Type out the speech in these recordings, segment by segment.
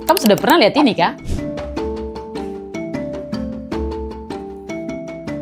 Kamu sudah pernah lihat ini kah?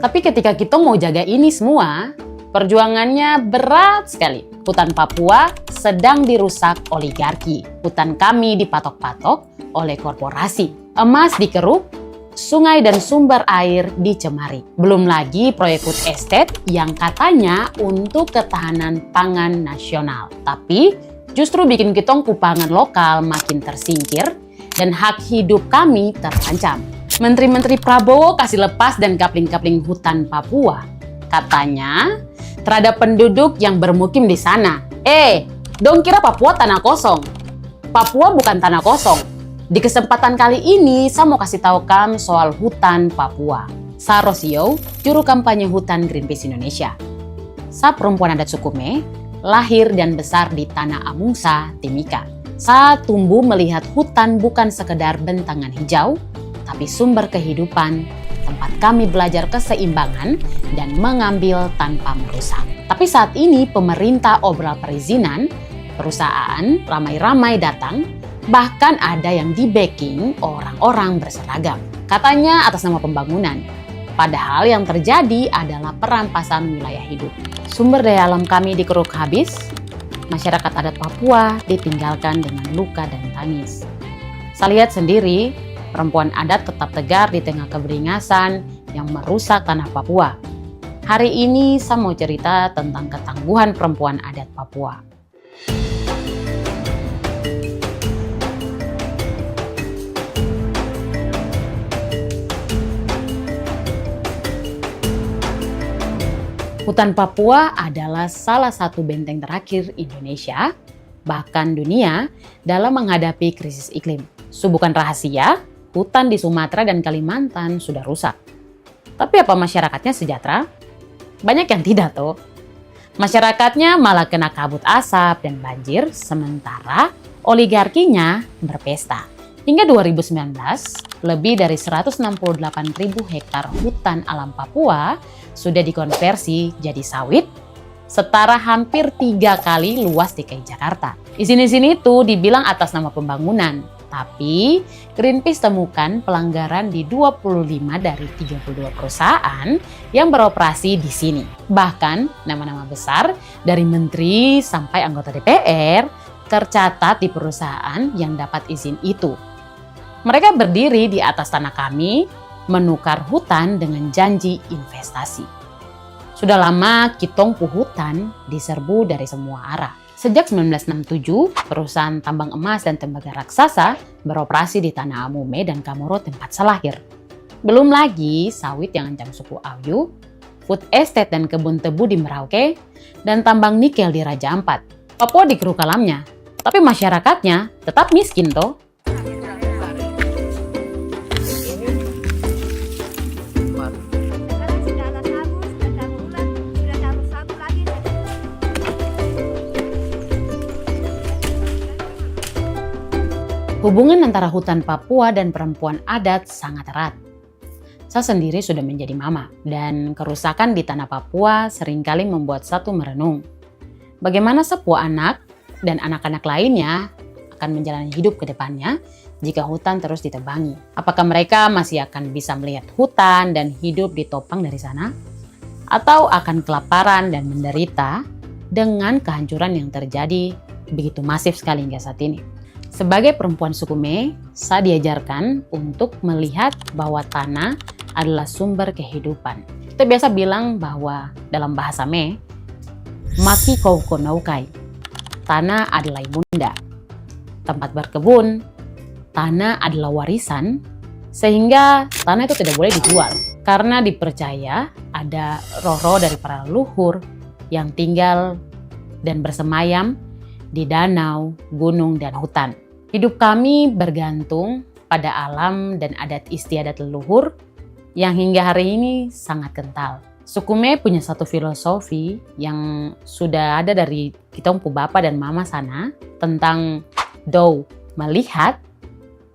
Tapi ketika kita mau jaga ini semua, perjuangannya berat sekali. Hutan Papua sedang dirusak oligarki. Hutan kami dipatok-patok oleh korporasi. Emas dikeruk, sungai dan sumber air dicemari. Belum lagi proyek food estate yang katanya untuk ketahanan pangan nasional. Tapi justru bikin kitong pangan lokal makin tersingkir dan hak hidup kami terancam. Menteri-menteri Prabowo kasih lepas dan kapling-kapling hutan Papua. Katanya terhadap penduduk yang bermukim di sana. Dong kira Papua tanah kosong. Papua bukan tanah kosong. Di kesempatan kali ini saya mau kasih tahu kamu soal hutan Papua. Saya Rosio, juru kampanye hutan Greenpeace Indonesia. Saya perempuan adat suku Me, lahir dan besar di Tanah Amungsa, Timika. Saya tumbuh melihat hutan bukan sekedar bentangan hijau, tapi sumber kehidupan, tempat kami belajar keseimbangan dan mengambil tanpa merusak. Tapi saat ini pemerintah obrol perizinan, perusahaan ramai-ramai datang, bahkan ada yang di-backing orang-orang berseragam. Katanya atas nama pembangunan. Padahal yang terjadi adalah perampasan wilayah hidup. Sumber daya alam kami dikeruk habis, masyarakat adat Papua ditinggalkan dengan luka dan tangis. Saya lihat sendiri, perempuan adat tetap tegar di tengah keberingasan yang merusak tanah Papua. Hari ini saya mau cerita tentang ketangguhan perempuan adat Papua. Hutan Papua adalah salah satu benteng terakhir Indonesia, bahkan dunia, dalam menghadapi krisis iklim. Bukan rahasia, hutan di Sumatera dan Kalimantan sudah rusak. Tapi apa masyarakatnya sejahtera? Banyak yang tidak tuh. Masyarakatnya malah kena kabut asap dan banjir, sementara oligarkinya berpesta. Hingga 2019, lebih dari 168.000 hektar hutan alam Papua sudah dikonversi jadi sawit, setara hampir 3 kali luas DKI Jakarta. Izin-izin itu dibilang atas nama pembangunan, tapi Greenpeace temukan pelanggaran di 25 dari 32 perusahaan yang beroperasi di sini. Bahkan nama-nama besar dari menteri sampai anggota DPR tercatat di perusahaan yang dapat izin itu. Mereka berdiri di atas tanah kami, menukar hutan dengan janji investasi. Sudah lama kitong hutan diserbu dari semua arah. Sejak 1967, perusahaan tambang emas dan tembaga raksasa beroperasi di Tanah Amume dan Kamoro tempat saya lahir. Belum lagi sawit yang ancam suku Ayu, food estate dan kebun tebu di Merauke, dan tambang nikel di Raja Ampat. Papua dikeruk alamnya, tapi masyarakatnya tetap miskin toh. Hubungan antara hutan Papua dan perempuan adat sangat erat. Saya sendiri sudah menjadi mama, dan kerusakan di tanah Papua seringkali membuat satu merenung. Bagaimana sebuah anak dan anak-anak lainnya akan menjalani hidup ke depannya jika hutan terus ditebangi? Apakah mereka masih akan bisa melihat hutan dan hidup ditopang dari sana? Atau akan kelaparan dan menderita dengan kehancuran yang terjadi begitu masif sekali hingga saat ini? Sebagai perempuan suku Me, saya diajarkan untuk melihat bahwa tanah adalah sumber kehidupan. Kita biasa bilang bahwa dalam bahasa Me, maki kau konaukai, tanah adalah ibunda. Tempat berkebun, tanah adalah warisan, sehingga tanah itu tidak boleh dijual. Karena dipercaya ada roh-roh dari para leluhur yang tinggal dan bersemayam di danau, gunung, dan hutan. Hidup kami bergantung pada alam dan adat istiadat leluhur yang hingga hari ini sangat kental. Suku Me punya satu filosofi yang sudah ada dari kita bapak dan mama sana tentang do melihat,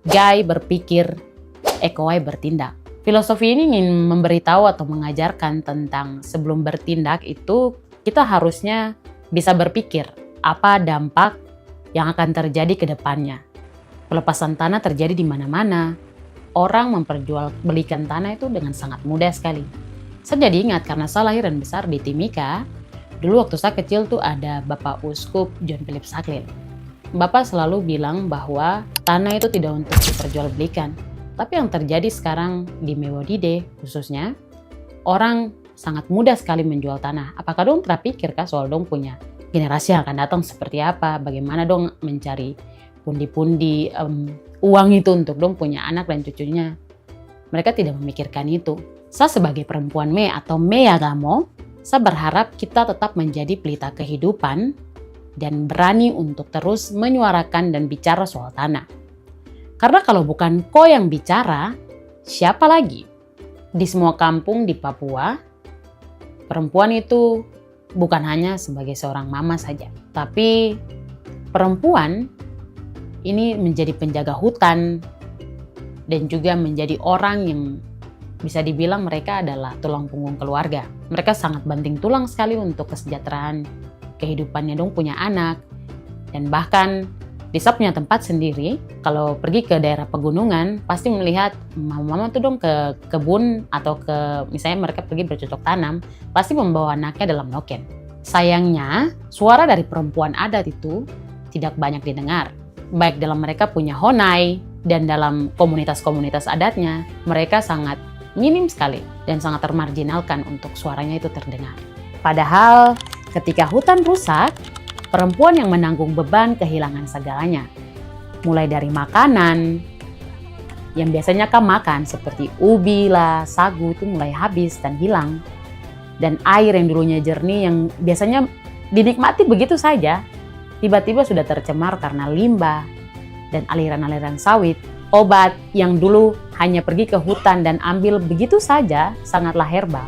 gai berpikir, ekowai bertindak. Filosofi ini ingin memberitahu atau mengajarkan tentang sebelum bertindak itu kita harusnya bisa berpikir apa dampak yang akan terjadi ke depannya. Pelepasan tanah terjadi di mana-mana. Orang memperjualbelikan tanah itu dengan sangat mudah sekali. Saya jadi ingat karena saya lahir dan besar di Timika. Dulu waktu saya kecil tuh ada Bapak Uskup John Philip Saklin. Bapak selalu bilang bahwa tanah itu tidak untuk diperjualbelikan. Tapi yang terjadi sekarang di Mewodide khususnya, orang sangat mudah sekali menjual tanah. Apakah dong terpikir kah soal dong punya generasi yang akan datang seperti apa? Bagaimana dong mencari pundi-pundi uang itu untuk dong punya anak dan cucunya? Mereka tidak memikirkan itu. Saya sebagai perempuan Me atau Meyagamo, saya berharap kita tetap menjadi pelita kehidupan dan berani untuk terus menyuarakan dan bicara soal tanah. Karena kalau bukan kau yang bicara, siapa lagi? Di semua kampung di Papua, perempuan itu bukan hanya sebagai seorang mama saja, tapi perempuan ini menjadi penjaga hutan dan juga menjadi orang yang bisa dibilang mereka adalah tulang punggung keluarga. Mereka sangat banting tulang sekali untuk kesejahteraan kehidupannya dong punya anak. Dan bahkan di saya punya tempat sendiri, kalau pergi ke daerah pegunungan, pasti melihat mama-mama tuh dong ke kebun atau ke misalnya mereka pergi bercocok tanam, pasti membawa anaknya dalam noken. Sayangnya, suara dari perempuan adat itu tidak banyak didengar. Baik dalam mereka punya honai dan dalam komunitas-komunitas adatnya, mereka sangat minim sekali dan sangat termarginalkan untuk suaranya itu terdengar. Padahal ketika hutan rusak, perempuan yang menanggung beban kehilangan segalanya. Mulai dari makanan, yang biasanya kan makan seperti ubi lah, sagu itu mulai habis dan hilang. Dan air yang dulunya jernih yang biasanya dinikmati begitu saja, tiba-tiba sudah tercemar karena limbah dan aliran-aliran sawit. Obat yang dulu hanya pergi ke hutan dan ambil begitu saja sangatlah herbal.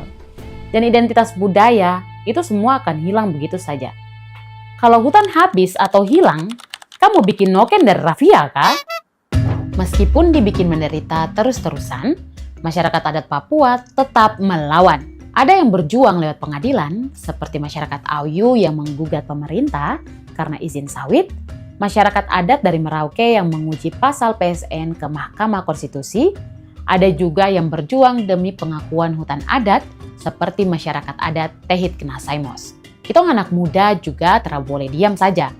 Dan identitas budaya itu semua akan hilang begitu saja. Kalau hutan habis atau hilang, kamu bikin noken dari rafia kah? Meskipun dibikin menderita terus-terusan, masyarakat adat Papua tetap melawan. Ada yang berjuang lewat pengadilan, seperti masyarakat Auyu yang menggugat pemerintah karena izin sawit, masyarakat adat dari Merauke yang menguji pasal PSN ke Mahkamah Konstitusi, ada juga yang berjuang demi pengakuan hutan adat, seperti masyarakat adat Tehit Knasaimos. Kita anak muda juga tidak boleh diam saja.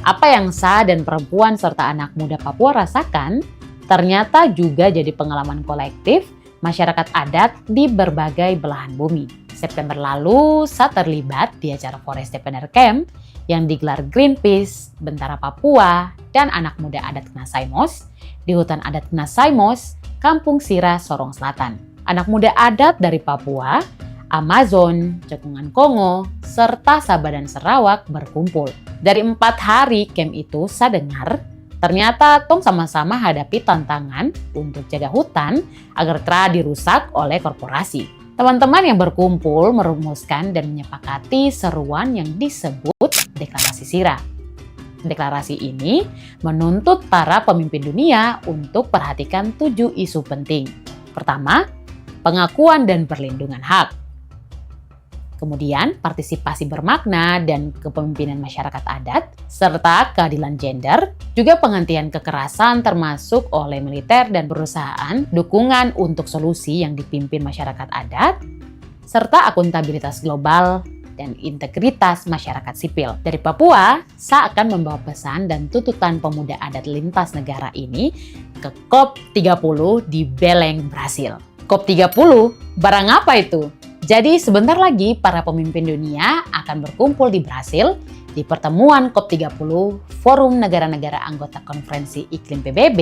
Apa yang saya dan perempuan serta anak muda Papua rasakan ternyata juga jadi pengalaman kolektif masyarakat adat di berbagai belahan bumi. September lalu, saya terlibat di acara Forest Defender Camp yang digelar Greenpeace, Bentara Papua, dan anak muda adat Knasaimos di hutan adat Knasaimos, Kampung Sira, Sorong Selatan. Anak muda adat dari Papua, Amazon, Cekungan Kongo, serta Sabah dan Sarawak berkumpul. Dari 4 hari camp itu saya dengar, ternyata tong sama-sama hadapi tantangan untuk jaga hutan agar tidak dirusak oleh korporasi. Teman-teman yang berkumpul merumuskan dan menyepakati seruan yang disebut Deklarasi Sira. Deklarasi ini menuntut para pemimpin dunia untuk perhatikan 7 isu penting. Pertama, pengakuan dan perlindungan hak. Kemudian, partisipasi bermakna dan kepemimpinan masyarakat adat, serta keadilan gender, juga penghentian kekerasan termasuk oleh militer dan perusahaan, dukungan untuk solusi yang dipimpin masyarakat adat, serta akuntabilitas global dan integritas masyarakat sipil. Dari Papua, saya akan membawa pesan dan tuntutan pemuda adat lintas negara ini ke COP30 di Belém, Brasil. COP30, barang apa itu? Jadi sebentar lagi para pemimpin dunia akan berkumpul di Brasil di pertemuan COP30 Forum Negara-Negara Anggota Konferensi Iklim PBB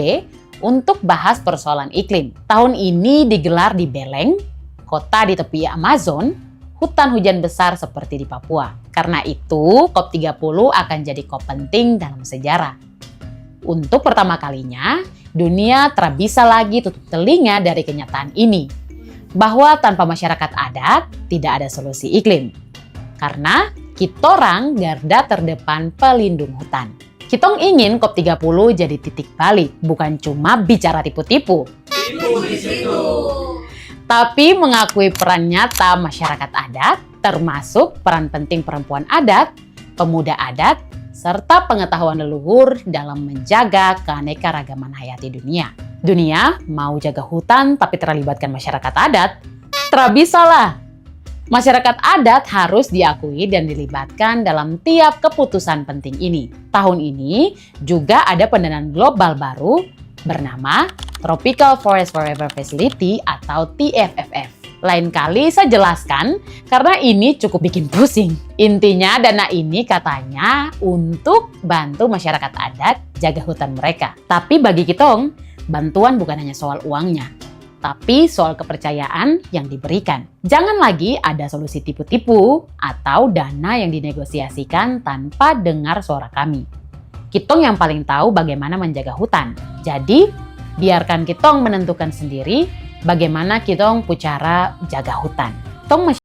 untuk bahas persoalan iklim. Tahun ini digelar di Belém, kota di tepi Amazon, hutan hujan besar seperti di Papua. Karena itu COP30 akan jadi COP penting dalam sejarah. Untuk pertama kalinya, dunia tak bisa lagi tutup telinga dari kenyataan ini. Bahwa tanpa masyarakat adat tidak ada solusi iklim. Karena kitorang garda terdepan pelindung hutan. Kitong ingin COP30 jadi titik balik, bukan cuma bicara tipu-tipu. Tapi mengakui peran nyata masyarakat adat, termasuk peran penting perempuan adat, pemuda adat, serta pengetahuan leluhur dalam menjaga keanekaragaman hayati dunia. Dunia mau jaga hutan tapi terlibatkan masyarakat adat? Bisa lah. Masyarakat adat harus diakui dan dilibatkan dalam tiap keputusan penting ini. Tahun ini juga ada pendanaan global baru bernama Tropical Forest Forever Facility atau TFFF. Lain kali saya jelaskan karena ini cukup bikin pusing. Intinya dana ini katanya untuk bantu masyarakat adat jaga hutan mereka. Tapi bagi kitong, bantuan bukan hanya soal uangnya, tapi soal kepercayaan yang diberikan. Jangan lagi ada solusi tipu-tipu atau dana yang dinegosiasikan tanpa dengar suara kami. Kitong yang paling tahu bagaimana menjaga hutan. Jadi, biarkan kitong menentukan sendiri bagaimana kitong cara jaga hutan. Tong